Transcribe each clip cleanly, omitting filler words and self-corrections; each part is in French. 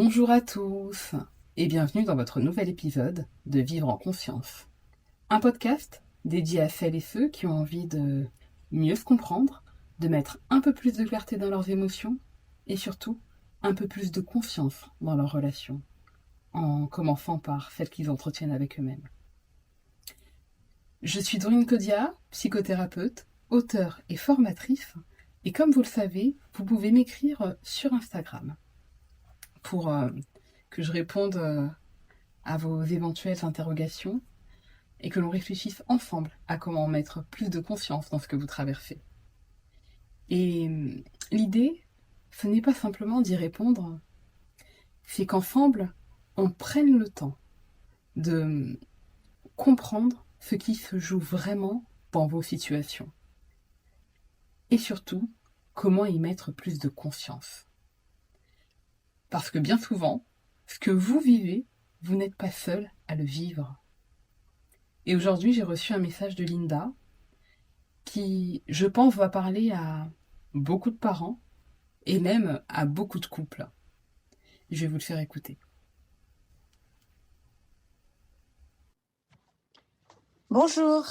Bonjour à tous et bienvenue dans votre nouvel épisode de Vivre en conscience. Un podcast dédié à celles et ceux qui ont envie de mieux se comprendre, de mettre un peu plus de clarté dans leurs émotions et surtout un peu plus de confiance dans leurs relations, en commençant par celles qu'ils entretiennent avec eux-mêmes. Je suis Dorine Codia, psychothérapeute, auteure et formatrice, et comme vous le savez, vous pouvez m'écrire sur Instagram pour que je réponde à vos éventuelles interrogations et que l'on réfléchisse ensemble à comment mettre plus de conscience dans ce que vous traversez. Et l'idée, ce n'est pas simplement d'y répondre, c'est qu'ensemble, on prenne le temps de comprendre ce qui se joue vraiment dans vos situations. Et surtout, comment y mettre plus de conscience. Parce que bien souvent, ce que vous vivez, vous n'êtes pas seul à le vivre. Et aujourd'hui, j'ai reçu un message de Linda qui, je pense, va parler à beaucoup de parents et même à beaucoup de couples. Je vais vous le faire écouter. Bonjour.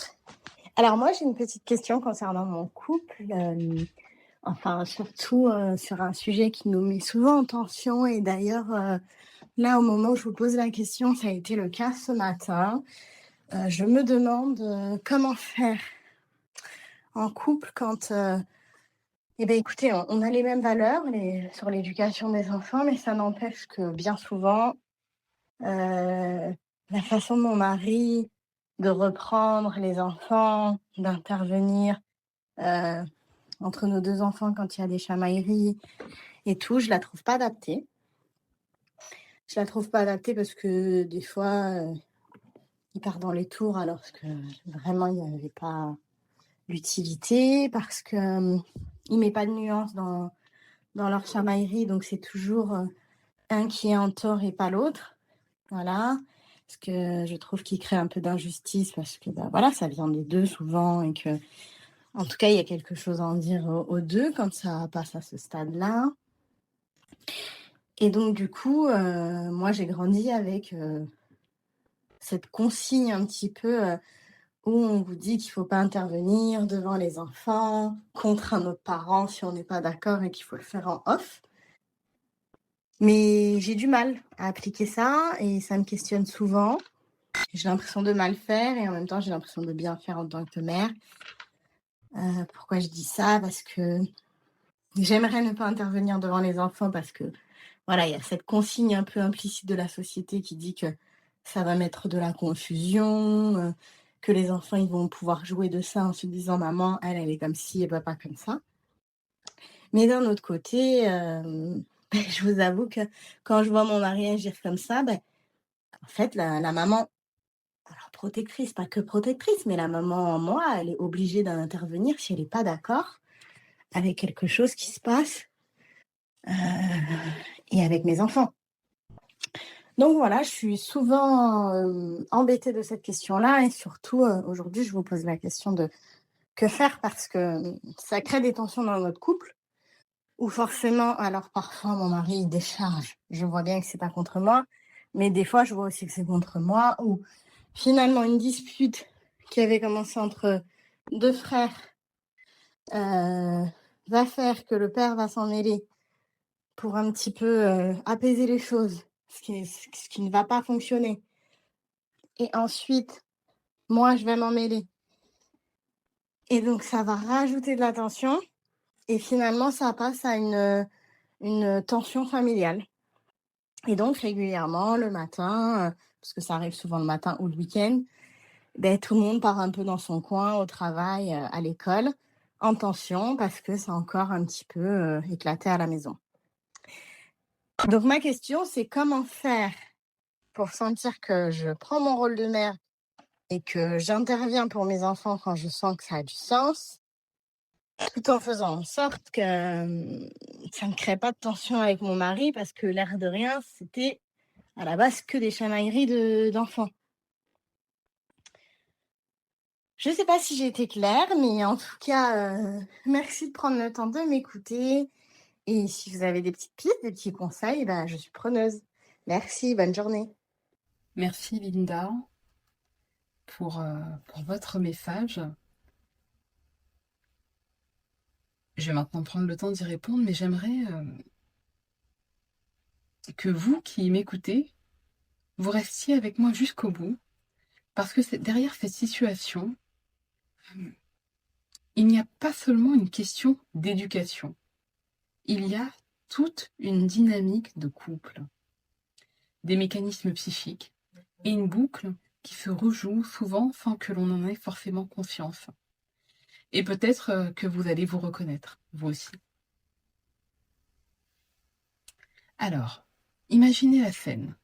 Alors moi, j'ai une petite question concernant mon couple, surtout sur un sujet qui nous met souvent en tension. Et d'ailleurs, là, au moment où je vous pose la question, ça a été le cas ce matin. Je me demande comment faire en couple quand, écoutez, on a les mêmes valeurs sur l'éducation des enfants, mais ça n'empêche que bien souvent, la façon de mon mari de reprendre les enfants, d'intervenir entre nos 2 enfants quand il y a des chamailleries et tout, je la trouve pas adaptée. Je la trouve pas adaptée parce que des fois, il part dans les tours alors que vraiment il n'y avait pas l'utilité, parce que, il met pas de nuance dans leur chamaillerie, donc c'est toujours, un qui est en tort et pas l'autre. Voilà. Parce que je trouve qu'il crée un peu d'injustice parce que, voilà, ça vient des 2 souvent, et que, en tout cas, il y a quelque chose à en dire aux 2 quand ça passe à ce stade-là. Et donc du coup, moi j'ai grandi avec, cette consigne un petit peu, où on vous dit qu'il faut pas intervenir devant les enfants, contre un autre parent si on n'est pas d'accord et qu'il faut le faire en off. Mais j'ai du mal à appliquer ça et ça me questionne souvent. J'ai l'impression de mal faire et en même temps j'ai l'impression de bien faire en tant que mère. Pourquoi je dis ça? Parce que j'aimerais ne pas intervenir devant les enfants parce que, voilà, il y a cette consigne un peu implicite de la société qui dit que ça va mettre de la confusion, que les enfants, ils vont pouvoir jouer de ça en se disant: «Maman, elle est comme ci et papa comme ça». Mais d'un autre côté, je vous avoue que quand je vois mon mari agir comme ça, en fait, la maman, alors protectrice, pas que protectrice, mais la maman en moi, elle est obligée d'intervenir si elle est pas d'accord avec quelque chose qui se passe, heu et avec mes enfants. Donc voilà, je suis souvent, embêtée de cette question-là et surtout, aujourd'hui, je vous pose la question de que faire? Parce que, ça crée des tensions dans notre couple où forcément, alors parfois mon mari il décharge, je vois bien que c'est pas contre moi, mais des fois je vois aussi que c'est contre moi, où finalement une dispute qui avait commencé entre 2 frères, va faire que le père va s'en mêler pour un petit peu, apaiser les choses, ce qui ne va pas fonctionner. Et ensuite, moi, je vais m'en mêler. Et donc, ça va rajouter de la tension. Et finalement, ça passe à une tension familiale. Et donc, régulièrement, le matin, parce que ça arrive souvent le matin ou le week-end, tout le monde part un peu dans son coin, au travail, à l'école, en tension, parce que c'est encore un petit peu éclaté à la maison. Donc, ma question, c'est comment faire pour sentir que je prends mon rôle de mère et que j'interviens pour mes enfants quand je sens que ça a du sens, tout en faisant en sorte que, ça ne crée pas de tension avec mon mari, parce que l'air de rien, c'était à la base que des chamailleries d'enfants. Je ne sais pas si j'ai été claire, mais en tout cas, merci de prendre le temps de m'écouter, et si vous avez des petites pistes, des petits conseils, je suis preneuse. Merci, bonne journée. Merci Linda pour votre message. Je vais maintenant prendre le temps d'y répondre, mais j'aimerais que vous qui m'écoutez, vous restiez avec moi jusqu'au bout, parce que derrière cette situation, il n'y a pas seulement une question d'éducation, il y a toute une dynamique de couple, des mécanismes psychiques et une boucle qui se rejoue souvent sans que l'on en ait forcément conscience. Et peut-être que vous allez vous reconnaître, vous aussi. Alors, imaginez la scène.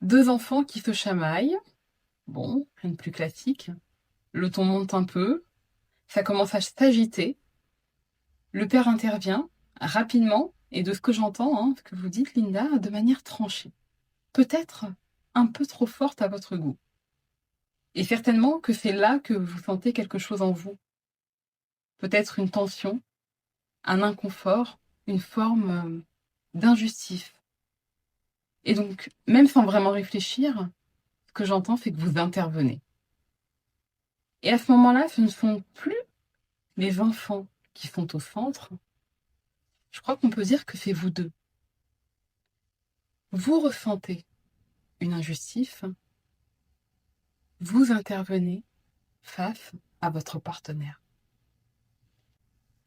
Deux enfants qui se chamaillent. Bon, rien de plus classique. Le ton monte un peu. Ça commence à s'agiter. Le père intervient rapidement, et de ce que j'entends, ce que vous dites, Linda, de manière tranchée. Peut-être un peu trop forte à votre goût. Et certainement que c'est là que vous sentez quelque chose en vous. Peut-être une tension, un inconfort, une forme d'injustice. Et donc, même sans vraiment réfléchir, ce que j'entends, c'est que vous intervenez. Et à ce moment-là, ce ne sont plus les enfants qui sont au centre. Je crois qu'on peut dire que c'est vous deux. Vous ressentez une injustice, vous intervenez face à votre partenaire.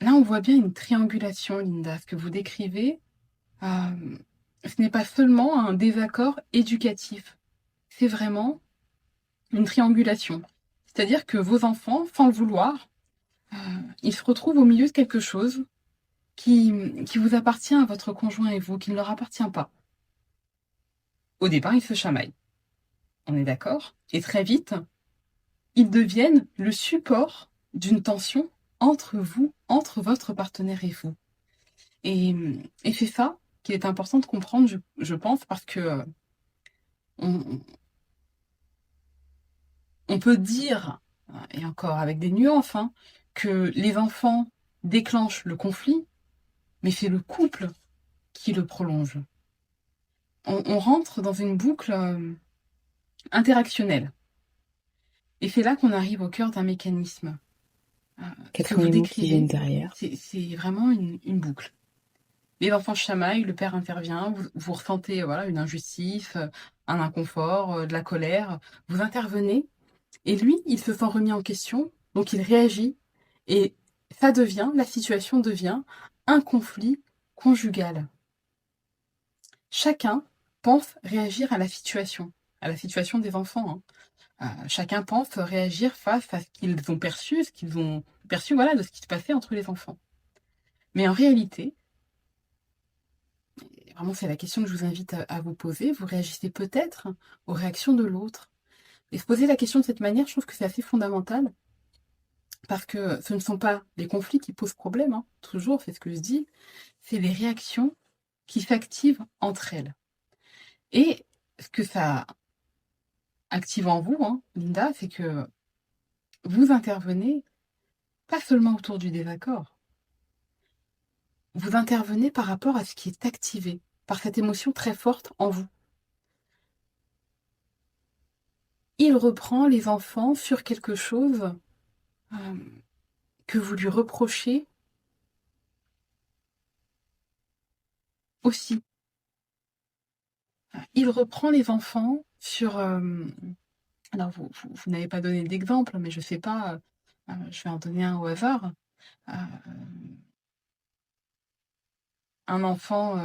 Là, on voit bien une triangulation, Linda. Ce que vous décrivez, ce n'est pas seulement un désaccord éducatif, c'est vraiment une triangulation. C'est-à-dire que vos enfants, sans le vouloir, ils se retrouvent au milieu de quelque chose qui vous appartient à votre conjoint et vous, qui ne leur appartient pas. Au départ, ils se chamaillent. On est d'accord? Et très vite, ils deviennent le support d'une tension entre vous, entre votre partenaire et vous. Et c'est ça qu'il est important de comprendre, je pense, parce que on peut dire, et encore avec des nuances, que les enfants déclenchent le conflit, mais c'est le couple qui le prolonge. On rentre dans une boucle interactionnelle. Et c'est là qu'on arrive au cœur d'un mécanisme. Quels Ce que sont vous les mots qui viennent décrivez, derrière? c'est vraiment une boucle. Les enfants chamaillent, le père intervient, vous ressentez voilà, une injustice, un inconfort, de la colère. Vous intervenez, et lui, il se sent remis en question, donc il réagit, et la situation devient un conflit conjugal. Chacun pense réagir à la situation des enfants. Chacun pense réagir face à ce qu'ils ont perçu, voilà, de ce qui se passait entre les enfants. Mais en réalité, et vraiment c'est la question que je vous invite à vous poser, vous réagissez peut-être aux réactions de l'autre. Et se poser la question de cette manière, je trouve que c'est assez fondamental, parce que ce ne sont pas les conflits qui posent problème, toujours, c'est ce que je dis, c'est les réactions qui s'activent entre elles. Et ce que ça active en vous, Linda, c'est que vous intervenez pas seulement autour du désaccord, vous intervenez par rapport à ce qui est activé, par cette émotion très forte en vous. Il reprend les enfants sur quelque chose que vous lui reprochez aussi. Il reprend les enfants sur... alors, vous n'avez pas donné d'exemple, mais je ne sais pas, je vais en donner un au hasard. Un enfant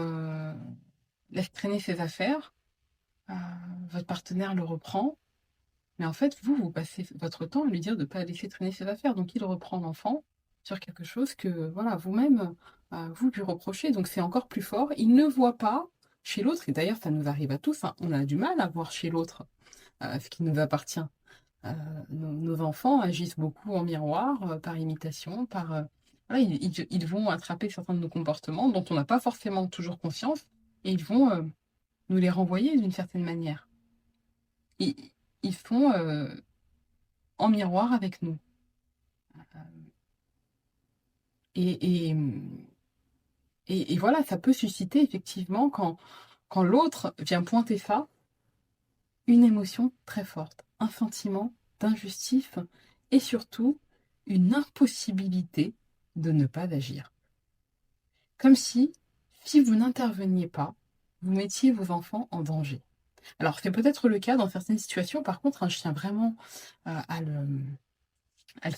laisse traîner ses affaires, votre partenaire le reprend, mais en fait, vous passez votre temps à lui dire de ne pas laisser traîner ses affaires. Donc, il reprend l'enfant sur quelque chose que, voilà, vous-même, vous lui reprochez. Donc, c'est encore plus fort. Il ne voit pas chez l'autre, et d'ailleurs, ça nous arrive à tous, on a du mal à voir chez l'autre ce qui nous appartient. Nos enfants agissent beaucoup en miroir, par imitation, voilà, ils vont attraper certains de nos comportements dont on n'a pas forcément toujours conscience, et ils vont nous les renvoyer d'une certaine manière. Ils font en miroir avec nous. Et Et voilà, ça peut susciter effectivement, quand l'autre vient pointer ça, une émotion très forte, un sentiment d'injustice et surtout une impossibilité de ne pas agir. Comme si vous n'interveniez pas, vous mettiez vos enfants en danger. Alors c'est peut-être le cas dans certaines situations, par contre, hein, je tiens vraiment à le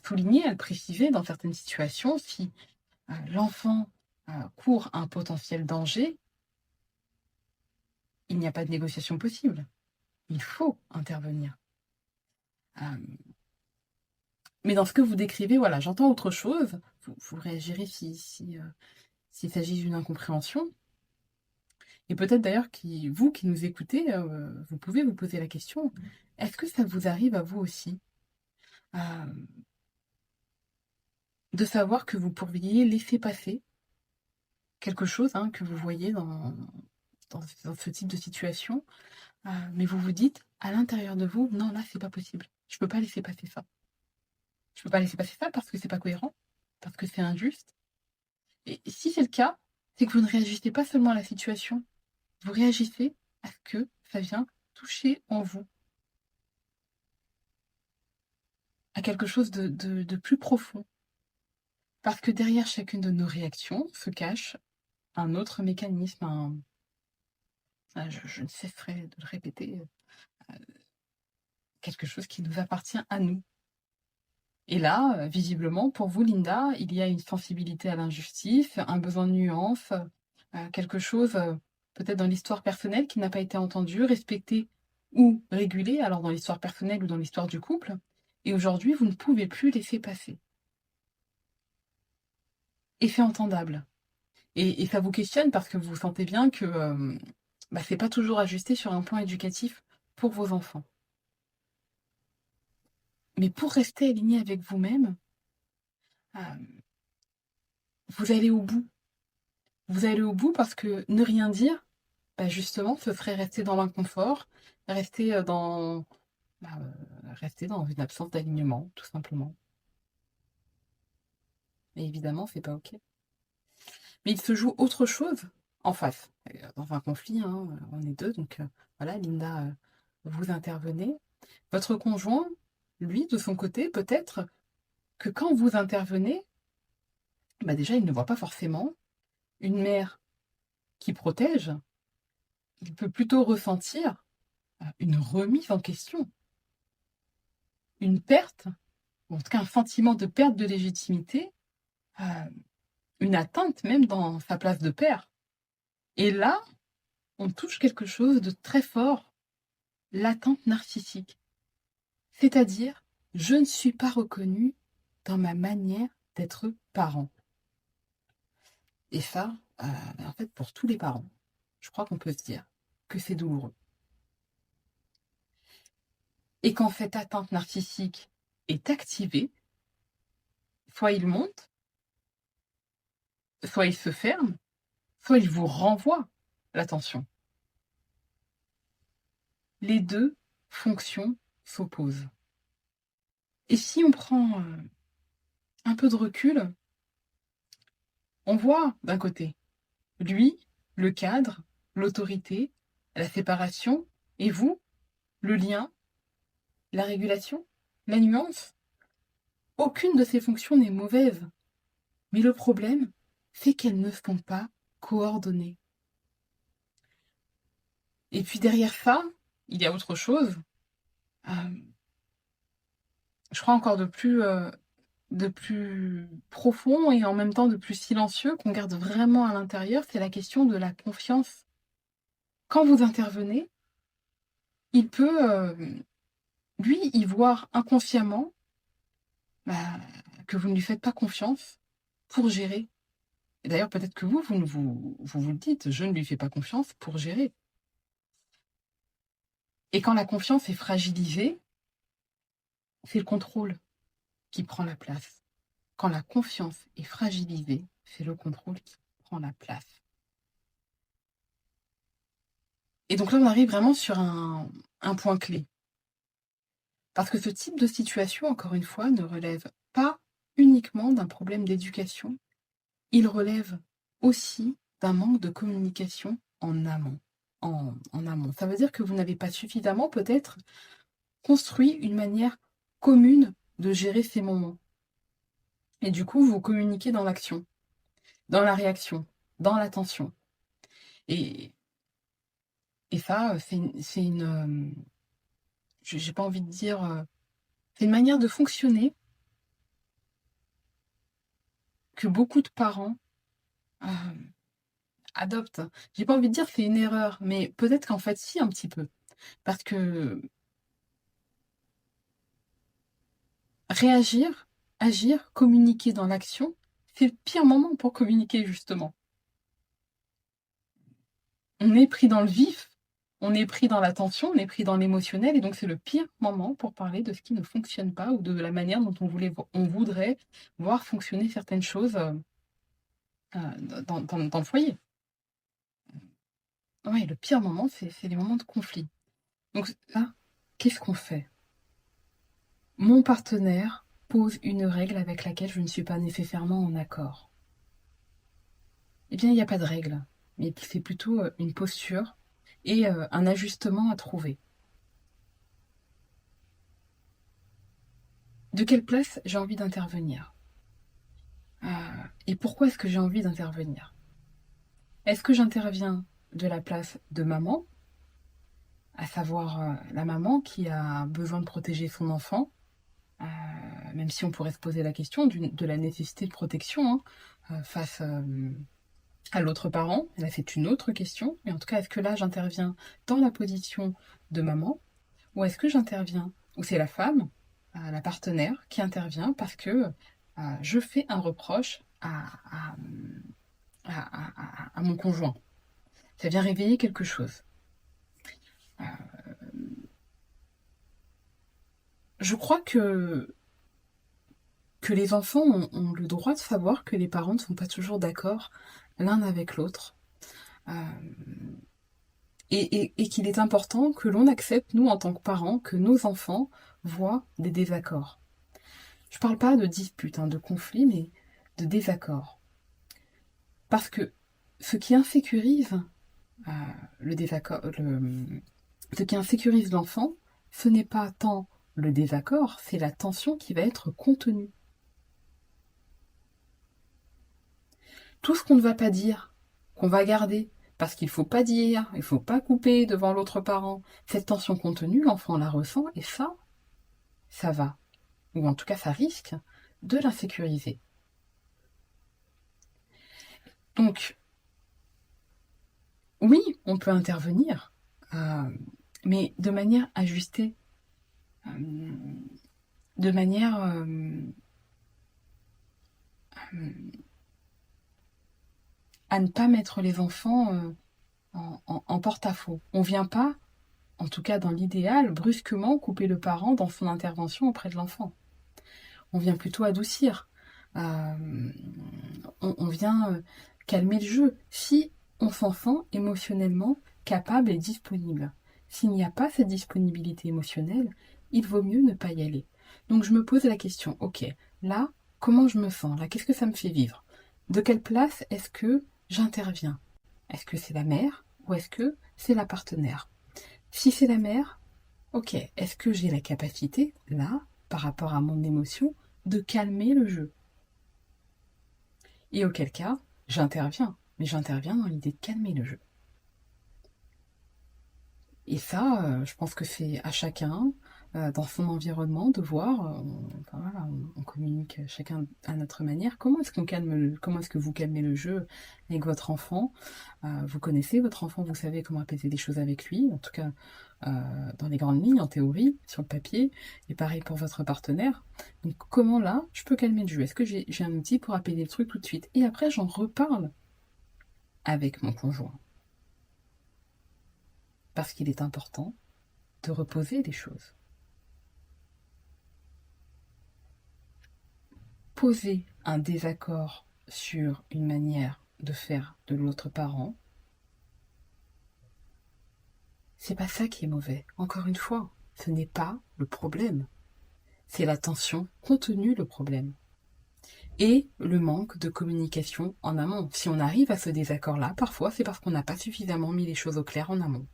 souligner, à le préciser, dans certaines situations, si l'enfant court un potentiel danger, il n'y a pas de négociation possible. Il faut intervenir. Euh, mais dans ce que vous décrivez, voilà, j'entends autre chose. Vous réagirez s'il s'agit d'une incompréhension. Et peut-être d'ailleurs, vous qui nous écoutez, vous pouvez vous poser la question, est-ce que ça vous arrive à vous aussi euh, de savoir que vous pourriez laisser passer quelque chose que vous voyez dans ce type de situation, mais vous vous dites à l'intérieur de vous, non, là, c'est pas possible. Je peux pas laisser passer ça. Je peux pas laisser passer ça parce que c'est pas cohérent, parce que c'est injuste. Et si c'est le cas, c'est que vous ne réagissez pas seulement à la situation, vous réagissez à ce que ça vient toucher en vous, à quelque chose de plus profond. Parce que derrière chacune de nos réactions se cache un autre mécanisme, je ne cesserai de le répéter, quelque chose qui nous appartient à nous. Et là, visiblement, pour vous, Linda, il y a une sensibilité à l'injustice, un besoin de nuance, quelque chose, peut-être dans l'histoire personnelle qui n'a pas été entendu, respecté ou régulé, alors dans l'histoire personnelle ou dans l'histoire du couple. Et aujourd'hui, vous ne pouvez plus laisser passer. Effet entendable. Et ça vous questionne parce que vous sentez bien que c'est pas toujours ajusté sur un plan éducatif pour vos enfants. Mais pour rester aligné avec vous-même, euh, vous allez au bout. Vous allez au bout parce que ne rien dire, justement, ce serait rester dans l'inconfort, rester rester dans une absence d'alignement, tout simplement. Mais évidemment, c'est pas OK. Mais il se joue autre chose en face. Dans un conflit, on est deux, donc voilà, Linda, vous intervenez. Votre conjoint, lui, de son côté, peut-être que quand vous intervenez, déjà, il ne voit pas forcément une mère qui protège. Il peut plutôt ressentir une remise en question, une perte, ou en tout cas un sentiment de perte de légitimité, une atteinte même dans sa place de père. Et là, on touche quelque chose de très fort, l'atteinte narcissique. C'est-à-dire, je ne suis pas reconnue dans ma manière d'être parent. Et ça, en fait, pour tous les parents, je crois qu'on peut se dire que c'est douloureux. Et quand cette atteinte narcissique est activée, soit il monte, soit il se ferme, soit il vous renvoie l'attention. Les deux fonctions s'opposent. Et si on prend un peu de recul, on voit d'un côté, lui, le cadre, l'autorité, la séparation, et vous, le lien, la régulation, la nuance. Aucune de ces fonctions n'est mauvaise. Mais le problème, c'est qu'elles ne sont pas coordonnées. Et puis derrière ça, il y a autre chose. Je crois encore de plus profond et en même temps de plus silencieux qu'on garde vraiment à l'intérieur, c'est la question de la confiance. Quand vous intervenez, il peut, lui, y voir inconsciemment que vous ne lui faites pas confiance pour gérer. Et d'ailleurs, peut-être que vous le dites, je ne lui fais pas confiance pour gérer. Et quand la confiance est fragilisée, c'est le contrôle qui prend la place. Quand la confiance est fragilisée, c'est le contrôle qui prend la place. Et donc là, on arrive vraiment sur un point clé. Parce que ce type de situation, encore une fois, ne relève pas uniquement d'un problème d'éducation. Il relève aussi d'un manque de communication en amont. En amont. Ça veut dire que vous n'avez pas suffisamment peut-être construit une manière commune de gérer ces moments. Et du coup, vous communiquez dans l'action, dans la réaction, dans l'attention. Et, et ça, c'est une j'ai pas envie de dire, c'est une manière de fonctionner que beaucoup de parents adoptent. J'ai pas envie de dire que c'est une erreur, mais peut-être qu'en fait, si, un petit peu. Parce que réagir, agir, communiquer dans l'action, c'est le pire moment pour communiquer, justement. On est pris dans le vif, on est pris dans l'attention, on est pris dans l'émotionnel, et donc c'est le pire moment pour parler de ce qui ne fonctionne pas ou de la manière dont on voudrait voir fonctionner certaines choses dans le foyer. Oui, le pire moment, c'est les moments de conflit. Donc là, qu'est-ce qu'on fait? Mon partenaire pose une règle avec laquelle je ne suis pas nécessairement en accord. Eh bien, il n'y a pas de règle, mais c'est plutôt une posture et un ajustement à trouver. De quelle place j'ai envie d'intervenir? Et pourquoi est-ce que j'ai envie d'intervenir? Est-ce que j'interviens de la place de maman, à savoir la maman qui a besoin de protéger son enfant, même si on pourrait se poser la question de la nécessité de protection face à l'autre parent? Là, c'est une autre question. Mais en tout cas, est-ce que là, j'interviens dans la position de maman, ou est-ce que j'interviens, ou c'est la femme, la partenaire, qui intervient parce que je fais un reproche à mon conjoint? Ça vient réveiller quelque chose. Je crois que les enfants ont le droit de savoir que les parents ne sont pas toujours d'accord l'un avec l'autre. Euh, et qu'il est important que l'on accepte, nous, en tant que parents, que nos enfants voient des désaccords. Je ne parle pas de disputes, de conflits, mais de désaccords. Parce que ce qui insécurise le désaccord, ce qui insécurise l'enfant, ce n'est pas tant le désaccord, c'est la tension qui va être contenue. Tout ce qu'on ne va pas dire, qu'on va garder, parce qu'il ne faut pas dire, il ne faut pas couper devant l'autre parent, cette tension contenue, l'enfant la ressent, et ça va, ou en tout cas ça risque de l'insécuriser. Donc, oui, on peut intervenir, mais de manière ajustée, de manière à ne pas mettre les enfants en porte-à-faux. On ne vient pas, en tout cas dans l'idéal, brusquement couper le parent dans son intervention auprès de l'enfant. On vient plutôt adoucir. On vient calmer le jeu. Si on s'en sent émotionnellement capable et disponible. S'il n'y a pas cette disponibilité émotionnelle, il vaut mieux ne pas y aller. Donc je me pose la question, ok, là, comment je me sens? Là, qu'est-ce que ça me fait vivre? De quelle place est-ce que j'interviens? Est-ce que c'est la mère ou est-ce que c'est la partenaire? Si c'est la mère, ok, est-ce que j'ai la capacité, là, par rapport à mon émotion, de calmer le jeu? Et auquel cas, j'interviens, mais j'interviens dans l'idée de calmer le jeu. Et ça, je pense que c'est à chacun, dans son environnement, de voir, on communique chacun à notre manière, comment est-ce que vous calmez le jeu avec votre enfant? Vous connaissez votre enfant, vous savez comment apaiser les choses avec lui, en tout cas dans les grandes lignes, en théorie, sur le papier, et pareil pour votre partenaire. Donc comment là, je peux calmer le jeu? Est-ce que j'ai un outil pour apaiser le truc tout de suite? Et après, j'en reparle avec mon conjoint. Parce qu'il est important de reposer les choses. Poser un désaccord sur une manière de faire de l'autre parent, c'est pas ça qui est mauvais. Encore une fois, ce n'est pas le problème. C'est la tension contenue le problème. et le manque de communication en amont. Si on arrive à ce désaccord-là, parfois c'est parce qu'on n'a pas suffisamment mis les choses au clair en amont,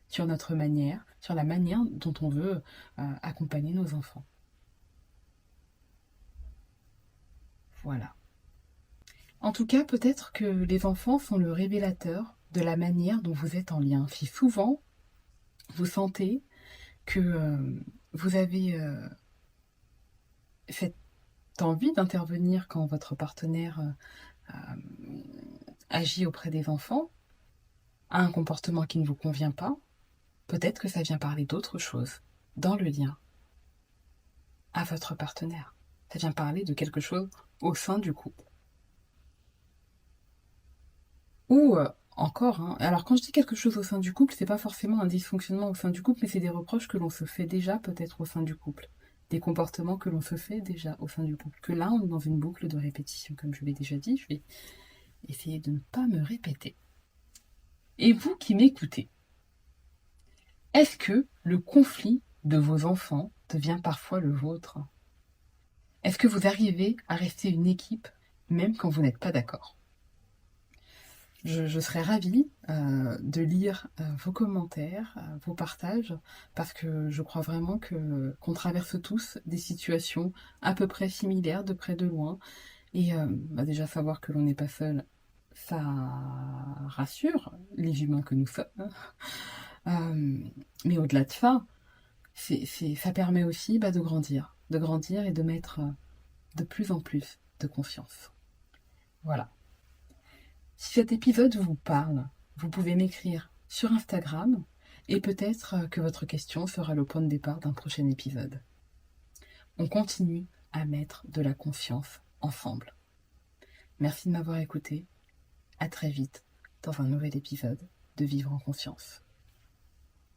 sur notre manière, sur la manière dont on veut accompagner nos enfants. Voilà. En tout cas, peut-être que les enfants sont le révélateur de la manière dont vous êtes en lien. Si souvent vous sentez que vous avez cette envie d'intervenir quand votre partenaire agit auprès des enfants, a un comportement qui ne vous convient pas, peut-être que ça vient parler d'autre chose dans le lien à votre partenaire. Ça vient parler de quelque chose au sein du couple. Ou encore, alors quand je dis quelque chose au sein du couple, c'est pas forcément un dysfonctionnement au sein du couple, mais c'est des reproches que l'on se fait déjà peut-être au sein du couple. Des comportements que l'on se fait déjà au sein du couple. Que là, on est dans une boucle de répétition, comme je l'ai déjà dit. Je vais essayer de ne pas me répéter. Et vous qui m'écoutez, est-ce que le conflit de vos enfants devient parfois le vôtre? Est-ce que vous arrivez à rester une équipe même quand vous n'êtes pas d'accord? Je serais ravie de lire vos commentaires, vos partages, parce que je crois vraiment qu'on traverse tous des situations à peu près similaires, de près de loin. Et déjà savoir que l'on n'est pas seul, ça rassure les humains que nous sommes. Mais au-delà de ça, ça permet aussi de grandir et de mettre de plus en plus de confiance. Voilà. Si cet épisode vous parle, vous pouvez m'écrire sur Instagram et peut-être que votre question sera le point de départ d'un prochain épisode. On continue à mettre de la confiance ensemble. Merci de m'avoir écouté. À très vite dans un nouvel épisode de Vivre en confiance.